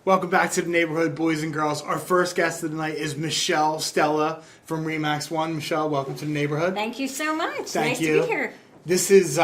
Welcome back to the neighborhood, boys and girls. Our first guest of the night is Michelle Stella from Remax One. Michelle, welcome to the neighborhood. Thank you so much. Thank nice you. to be here. This is,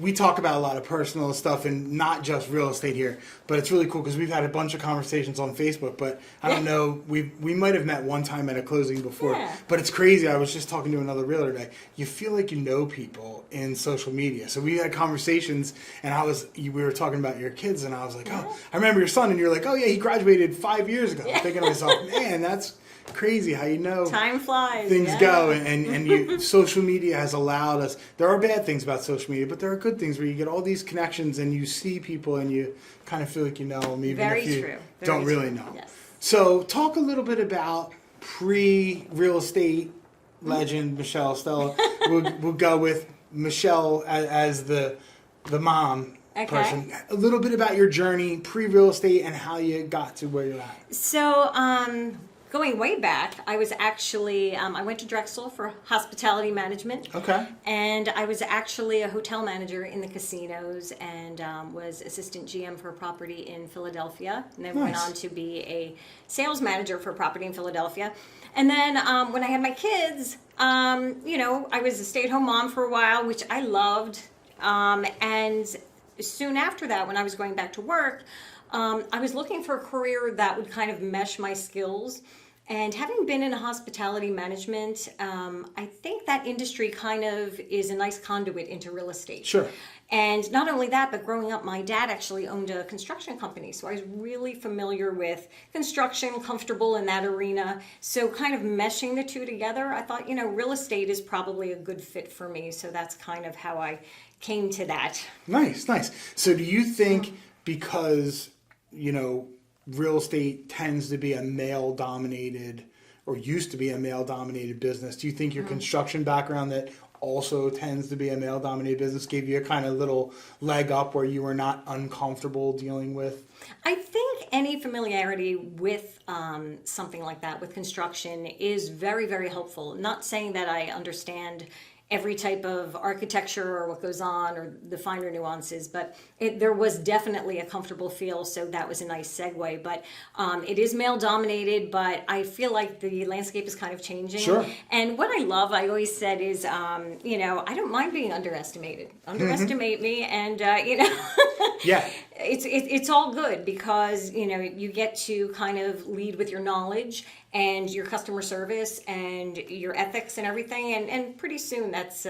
we talk about a lot of personal stuff and not just real estate here, but it's really cool because we've had a bunch of conversations on Facebook, but I don't know, we might have met one time at a closing before, but it's crazy. I was just talking to another realtor today. You feel like you know people in social media. So we had conversations and we were talking about your kids and I was like, oh, I remember your son, and you're like, oh yeah, he graduated 5 years ago. I'm thinking to myself, man, that's crazy how you know time flies, things go, and social media has allowed us. There are bad things about social media, but there are good things where you get all these connections and you see people and you kind of feel like you know them even Very if you true. don't Very really true. know. Yes. So talk a little bit about pre-real estate legend Michelle Stella. we'll go with Michelle as the mom person. A little bit about your journey pre-real estate and how you got to where you're at. So, going way back, I was actually, I went to Drexel for hospitality management. Okay. And I was actually a hotel manager in the casinos and was assistant GM for a property in Philadelphia. And then went on to be a sales manager for a property in Philadelphia. And then when I had my kids, I was a stay-at-home mom for a while, which I loved. And soon after that, when I was going back to work, I was looking for a career that would kind of mesh my skills. And having been in hospitality management, I think that industry kind of is a nice conduit into real estate. Sure. And not only that, but growing up, my dad actually owned a construction company. So I was really familiar with construction, comfortable in that arena. So kind of meshing the two together, I thought, real estate is probably a good fit for me. So that's kind of how I came to that. Nice. So do you think because, real estate tends to be a male-dominated, or used to be a male-dominated business, do you think your construction background that also tends to be a male-dominated business gave you a kind of little leg up where you were not uncomfortable dealing with? I think any familiarity with something like that, with construction, is very, very helpful. Not saying that I understand every type of architecture or what goes on or the finer nuances, but there was definitely a comfortable feel, so that was a nice segue. But it is male dominated, but I feel like the landscape is kind of changing. Sure. And what I love, I always said is, I don't mind being underestimated. Underestimate me, and Yeah. It's all good because you get to kind of lead with your knowledge and your customer service and your ethics and everything, and pretty soon that's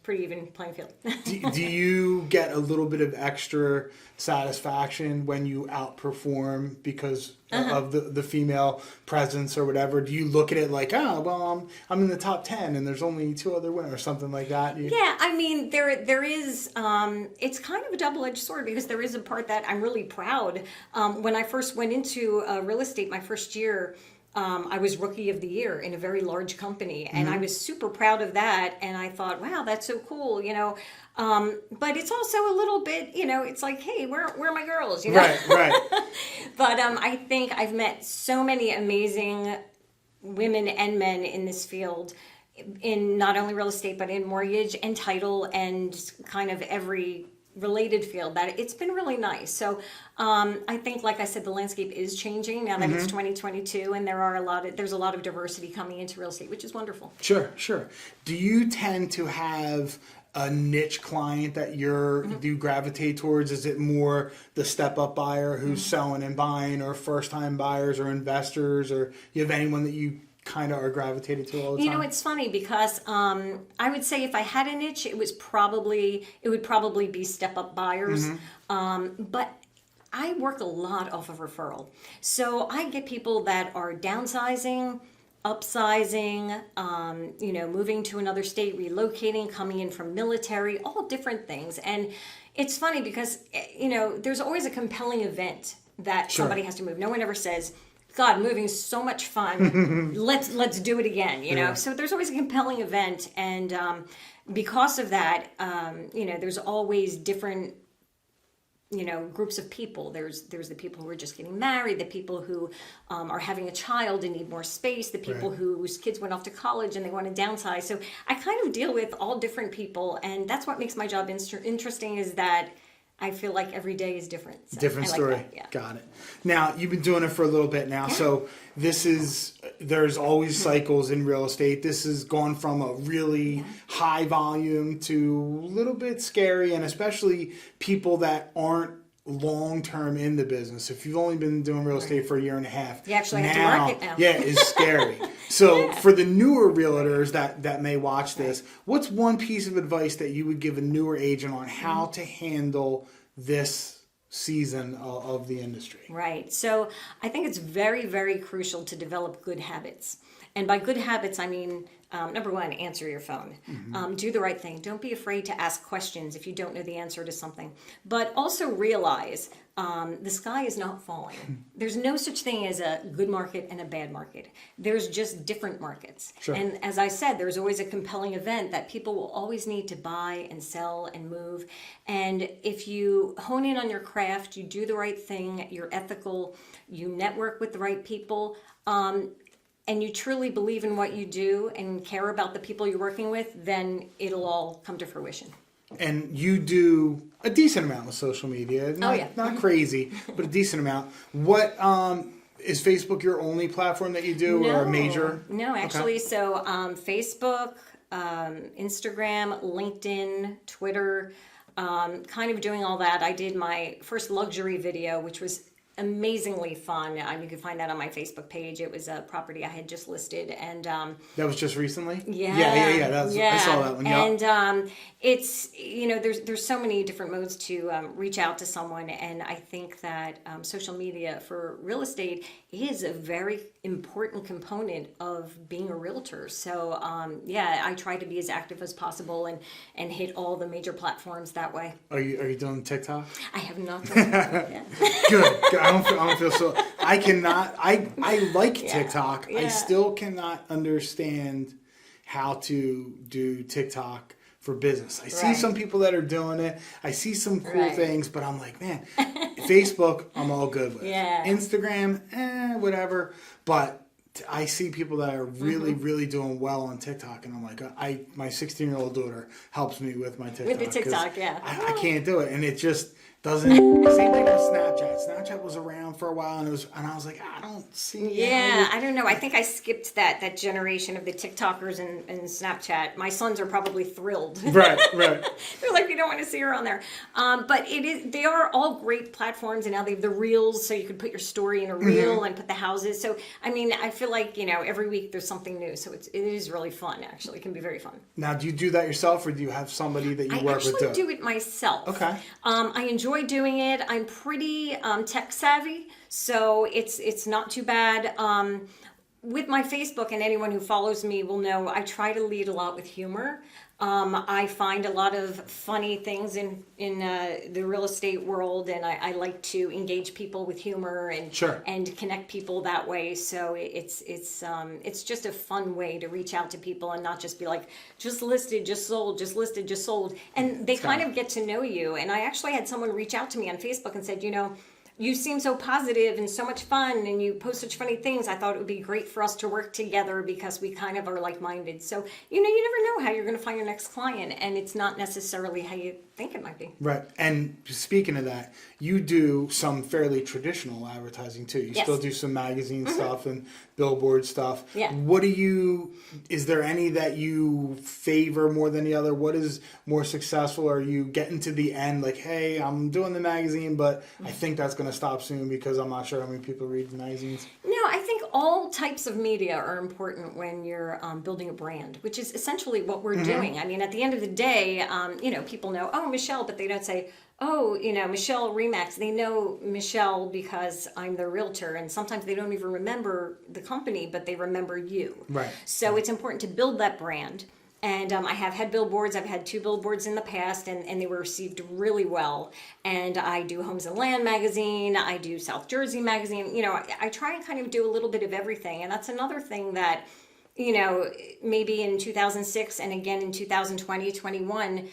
pretty even playing field. Do you get a little bit of extra satisfaction when you outperform because of the female presence or whatever? Do you look at it like, I'm in the top 10 and there's only 2 other women or something like that? Yeah, I mean, there is, it's kind of a double-edged sword because there is a part that I'm really proud. When I first went into real estate my first year, I was Rookie of the Year in a very large company, and I was super proud of that. And I thought, wow, that's so cool, But it's also a little bit, it's like, hey, where are my girls, Right. But I think I've met so many amazing women and men in this field, in not only real estate, but in mortgage and title and kind of every related field, that it's been really nice. So I think, like I said, the landscape is changing now that it's 2022, and there's a lot of diversity coming into real estate, which is wonderful. Sure. Do you tend to have a niche client that you gravitate towards? Is it more the step-up buyer who's selling and buying, or first-time buyers or investors, or you have anyone that you kind of are gravitated to all the time? It's funny because I would say if I had a niche, it would probably be step-up buyers. But I work a lot off of referral. So I get people that are downsizing, upsizing, moving to another state, relocating, coming in from military, all different things. And it's funny because, there's always a compelling event that somebody has to move. No one ever says, God, moving is so much fun. Let's do it again, Yeah. So there's always a compelling event, and because of that, there's always different, groups of people. There's the people who are just getting married, the people who are having a child and need more space, the people whose kids went off to college and they want to downsize. So I kind of deal with all different people, and that's what makes my job interesting, is that I feel like every day is different. So Different I like story. that, yeah. Got it. Now, you've been doing it for a little bit now. So there's always cycles in real estate. This has gone from a really high volume to a little bit scary, and especially people that aren't long-term in the business. If you've only been doing real estate for a year and a half, You actually have to work it now. Yeah, it's scary. So for the newer realtors that may watch this, what's one piece of advice that you would give a newer agent on how to handle this season of the industry? Right. So I think it's very, very crucial to develop good habits. And by good habits, I mean, number one, answer your phone. Do the right thing. Don't be afraid to ask questions if you don't know the answer to something. But also realize the sky is not falling. There's no such thing as a good market and a bad market. There's just different markets. Sure. And as I said, there's always a compelling event that people will always need to buy and sell and move. And if you hone in on your craft, you do the right thing, you're ethical, you network with the right people, and you truly believe in what you do and care about the people you're working with, then it'll all come to fruition. And you do a decent amount with social media. Not crazy, but a decent amount. What is Facebook your only platform that you do, or a major? No, actually. Okay. So Facebook, Instagram, LinkedIn, Twitter, kind of doing all that. I did my first luxury video, which was amazingly fun. You can find that on my Facebook page. It was a property I had just listed, and that was just recently. Yeah. I saw that one. And it's there's so many different modes to reach out to someone, and I think that social media for real estate is a very important component of being a realtor. So I try to be as active as possible and hit all the major platforms that way. Are you doing TikTok? I have not done TikTok yet. Good. I don't feel so. I cannot. I like TikTok. I still cannot understand how to do TikTok for business. I see some people that are doing it. I see some cool things, but I'm like, man, Facebook, I'm all good with. Yeah. Instagram, whatever. But I see people that are really, really doing well on TikTok, and I'm like, my 16-year-old daughter helps me with my TikTok. With the TikTok, I can't do it, and it just doesn't. Same thing with Snapchat. Snapchat was around for a while, and I was like, I don't see. Yeah, I don't know. I think I skipped that generation of the TikTokers and Snapchat. My sons are probably thrilled. Right. They're like, we don't want to see her on there. But they are all great platforms, and now they have the reels, so you can put your story in a reel and put the houses. So I mean, I feel like every week there's something new. So it is really fun. Actually, it can be very fun. Now, do you do that yourself, or do you have somebody that you work with? I actually do it myself. Okay. I enjoy doing it. I'm pretty tech savvy, so it's not too bad. With my Facebook, and anyone who follows me will know, I try to lead a lot with humor. I find a lot of funny things in the real estate world, and I like to engage people with humor and connect people that way. So it's just a fun way to reach out to people and not just be like, just listed, just sold, just listed, just sold. And they kind of get to know you. And I actually had someone reach out to me on Facebook and said, you seem so positive and so much fun, and you post such funny things. I thought it would be great for us to work together because we kind of are like-minded. So, you never know how you're going to find your next client, and it's not necessarily how you think it might be. Right. And speaking of that, you do some fairly traditional advertising too. You still do some magazine stuff and billboard stuff. Yeah. Is there any that you favor more than the other? What is more successful? Are you getting to the end like, hey, I'm doing the magazine, but I think that's going to stop soon because I'm not sure how many people read the magazines? No, I think all types of media are important when you're building a brand, which is essentially what we're doing. I mean, at the end of the day, people know, oh, Michelle, but they don't say, oh, Michelle Remax. They know Michelle because I'm the realtor, and sometimes they don't even remember the company, but they remember you. Right. So it's important to build that brand. And I have had billboards. I've had 2 billboards in the past, and they were received really well. And I do Homes and Land magazine. I do South Jersey magazine. I try and kind of do a little bit of everything. And that's another thing that, maybe in 2006 and again in 2020, 21,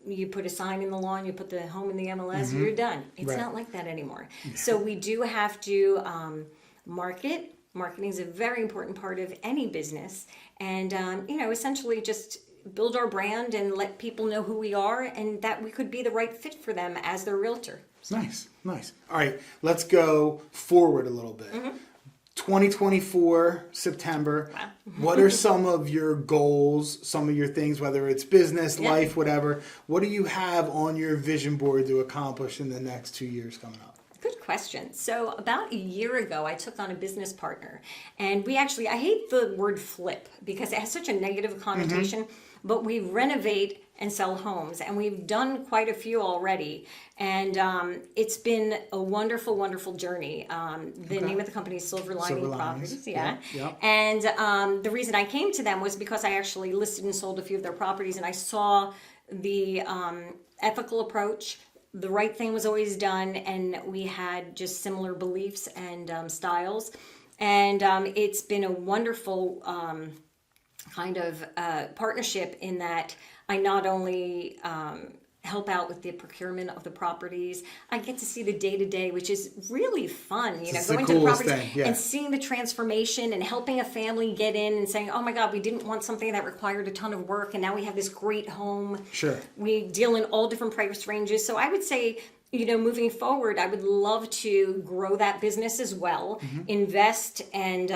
you put a sign in the lawn, you put the home in the MLS, you're done. It's not like that anymore. So we do have to market. Marketing is a very important part of any business. And, essentially just build our brand and let people know who we are and that we could be the right fit for them as their realtor. Nice. All right, let's go forward a little bit. 2024, September. Wow. What are some of your goals, some of your things, whether it's business, life, whatever? What do you have on your vision board to accomplish in the next 2 years coming up? Good question. So about a year ago, I took on a business partner, and we actually, I hate the word flip because it has such a negative connotation, but we renovate and sell homes, and we've done quite a few already. And it's been a wonderful, wonderful journey. The name of the company is Silver Lining Properties. Yeah. And the reason I came to them was because I actually listed and sold a few of their properties, and I saw the ethical approach. The right thing was always done, and we had just similar beliefs and styles. And it's been a wonderful kind of partnership in that I not only help out with the procurement of the properties, I get to see the day-to-day, which is really fun, going to the properties and seeing the transformation and helping a family get in and saying, oh my God, we didn't want something that required a ton of work, and now we have this great home. Sure. We deal in all different price ranges. So I would say, moving forward, I would love to grow that business as well, invest, and,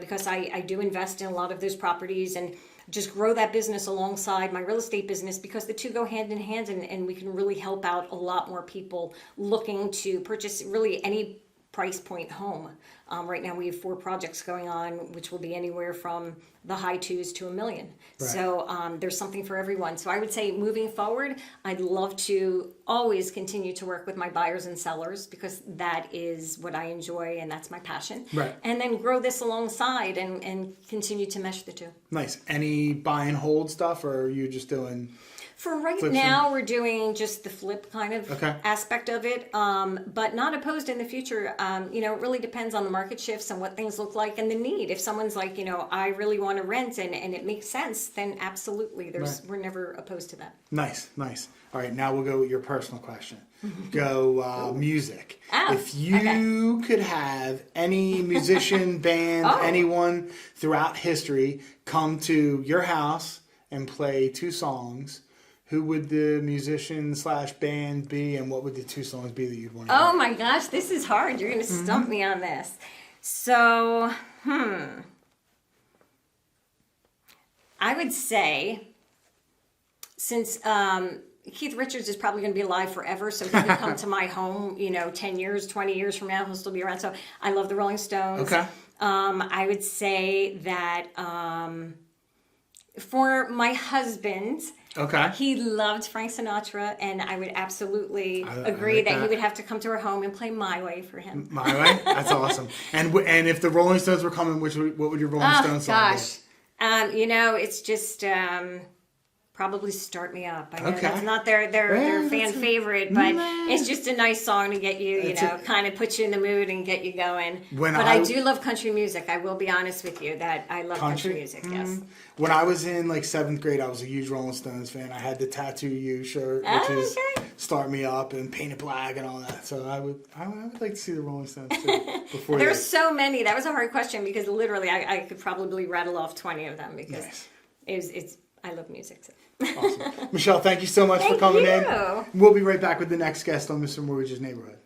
because I do invest in a lot of those properties, and just grow that business alongside my real estate business, because the two go hand in hand, and we can really help out a lot more people looking to purchase really any price point home. Right now we have 4 projects going on, which will be anywhere from the high 2s to $1 million. Right. So there's something for everyone. So I would say moving forward, I'd love to always continue to work with my buyers and sellers, because that is what I enjoy and that's my passion. Right. And then grow this alongside and continue to mesh the two. Nice. Any buy and hold stuff, or are you just doing... For right now, we're doing just the flip kind of aspect of it, but not opposed in the future. It really depends on the market shifts and what things look like and the need. If someone's like, I really want to rent and it makes sense, then absolutely, we're never opposed to that. Nice. All right, now we'll go with your personal question. Go music. Oh, if you could have any musician, band, anyone throughout history come to your house and play 2 songs, who would the musician / band be, and what would the 2 songs be that you'd want to hear? Oh my gosh, this is hard. You're going to stump me on this. So, I would say, since Keith Richards is probably going to be alive forever, so he could come to my home, 10 years, 20 years from now, he'll still be around. So I love the Rolling Stones. Okay. I would say that for my husband... Okay. He loved Frank Sinatra, and I would absolutely agree that he would have to come to our home and play My Way for him. My Way? That's awesome. And if the Rolling Stones were coming, what would your Rolling Stones song be? It's just probably Start Me Up. I know Okay. that's not their fan favorite, but it's just a nice song to get you, kind of put you in the mood and get you going. But I do love country music. I will be honest with you that I love country music, yes. When I was in 7th grade, I was a huge Rolling Stones fan. I had the Tattoo You shirt, which is Start Me Up and Paint It Black and all that. So I would like to see the Rolling Stones too. There's so many. That was a hard question because literally I could probably rattle off 20 of them because I love music. So. Awesome. Michelle, thank you so much for coming in. We'll be right back with the next guest on Mr. Mortgage's Neighborhood.